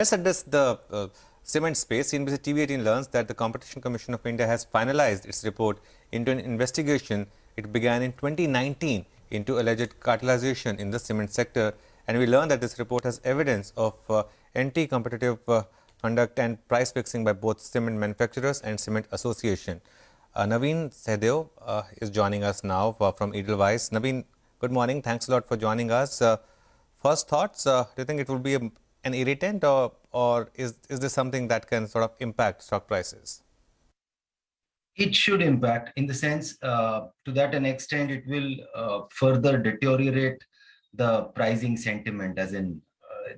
Let's address the cement space. CNBC TV18 learns that the Competition Commission of India has finalized its report into an investigation it began in 2019 into alleged cartelization in the cement sector. And we learn that this report has evidence of anti-competitive conduct and price fixing by both cement manufacturers and cement association. Naveen Sehdev is joining us now from Edelweiss. Naveen, good morning. Thanks a lot for joining us. First thoughts, do you think it will be an irritant or is this something that can sort of impact stock prices? It should impact in the sense to that an extent it will further deteriorate the pricing sentiment, as in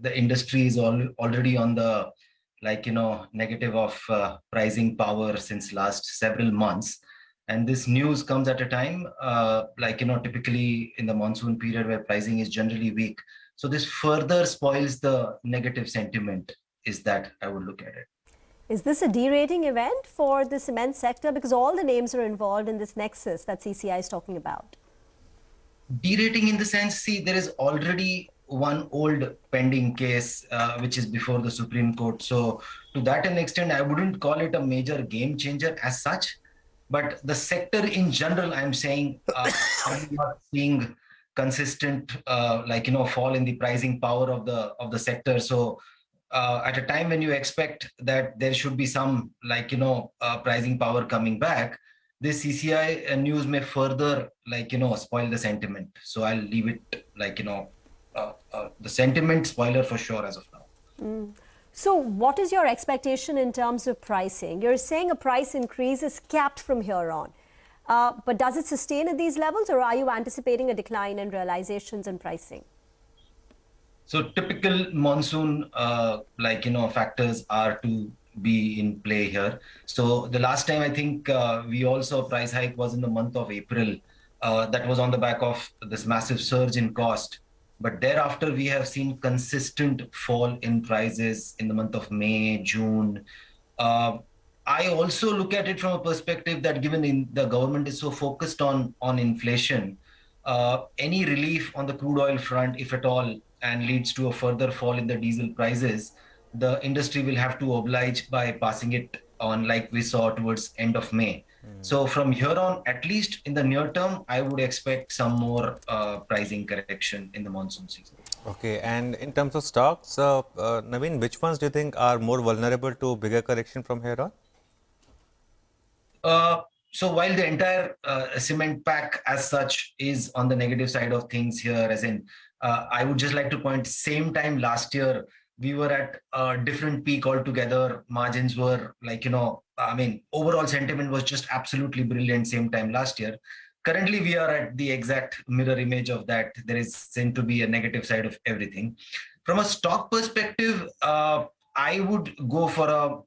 the industry is already on the negative of pricing power since last several months. And this news comes at a time typically in the monsoon period where pricing is generally weak. So this further spoils the negative sentiment, is that I would look at it. Is this a derating event for the cement sector? Because all the names are involved in this nexus that CCI is talking about. Derating in the sense, see, there is already one old pending case which is before the Supreme Court. So to that an extent, I wouldn't call it a major game changer as such. But the sector in general, I'm saying, I'm not seeing consistent fall in the pricing power of the sector. So at a time when you expect that there should be some pricing power coming back, this CCI news may further spoil the sentiment. So I'll leave it the sentiment spoiler for sure as of now. So what is your expectation in terms of pricing? You're saying a price increase is capped from here on. But does it sustain at these levels, or are you anticipating a decline in realizations and pricing? So typical monsoon, factors are to be in play here. So the last time I think we also price hike was in the month of April. That was on the back of this massive surge in cost. But thereafter, we have seen consistent fall in prices in the month of May, June. I also look at it from a perspective that given the government is so focused on inflation, any relief on the crude oil front, if at all, and leads to a further fall in the diesel prices, the industry will have to oblige by passing it on like we saw towards end of May. So from here on, at least in the near term, I would expect some more pricing correction in the monsoon season. Okay, and in terms of stocks, Naveen, which ones do you think are more vulnerable to bigger correction from here on? So while the entire cement pack as such is on the negative side of things here, as in, I would just like to point, same time last year, we were at a different peak altogether. Margins were overall sentiment was just absolutely brilliant same time last year. Currently, we are at the exact mirror image of that. There is seem to be a negative side of everything. From a stock perspective, I would go for a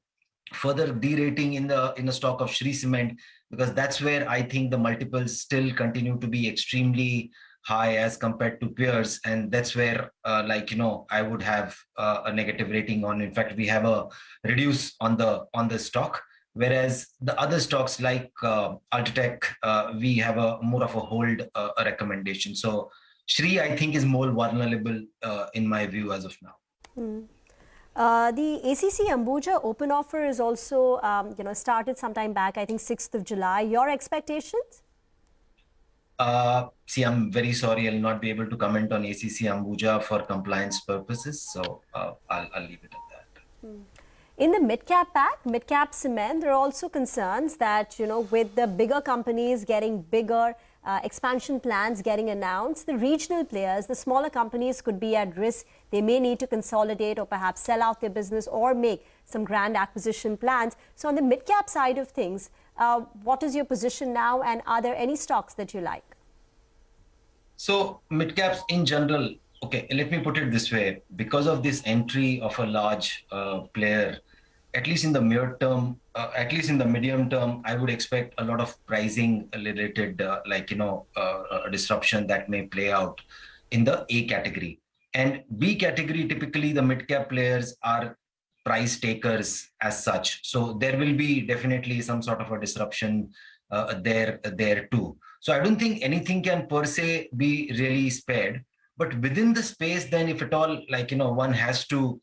further derating in the stock of Shree Cement, because that's where I think the multiples still continue to be extremely high as compared to peers, and that's where I would have a negative rating on. In fact, we have a reduce on the stock, whereas the other stocks like Ultratech, we have a more of a hold a recommendation. So Shree, I think, is more vulnerable in my view as of now. The ACC Ambuja open offer is also started sometime back, I think 6th of July. Your expectations? See, I'm very sorry, I'll not be able to comment on ACC Ambuja for compliance purposes, so I'll leave it at that. In the mid-cap pack, mid-cap cement, there are also concerns that, with the bigger companies getting bigger, expansion plans getting announced, the regional players, the smaller companies could be at risk. They may need to consolidate or perhaps sell out their business or make some grand acquisition plans. So on the mid-cap side of things, what is your position now, and are there any stocks that you like? So mid-caps in general, okay, let me put it this way. Because of this entry of a large player, at least in the near term, at least in the medium term, I would expect a lot of pricing related, disruption that may play out in the A category. And B category, typically the mid-cap players are price takers as such. So there will be definitely some sort of a disruption there too. So I don't think anything can per se be really spared. But within the space, then if at all, one has to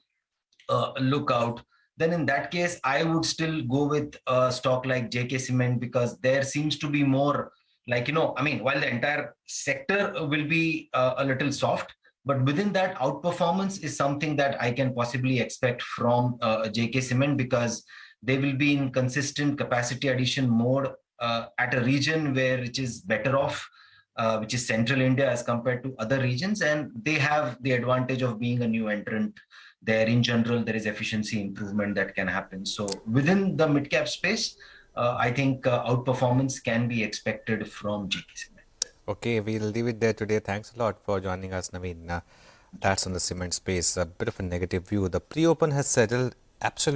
look out, then in that case, I would still go with a stock like JK Cement, because there seems to be more like, I mean, while the entire sector will be a little soft, but within that, outperformance is something that I can possibly expect from JK Cement, because they will be in consistent capacity addition mode at a region which is better off, which is central India as compared to other regions. And they have the advantage of being a new entrant there. In general, there is efficiency improvement that can happen. So within the mid-cap space, I think outperformance can be expected from JK Cement. Okay, we'll leave it there today. Thanks a lot for joining us, Naveen. That's on the cement space. A bit of a negative view. The pre-open has settled absolutely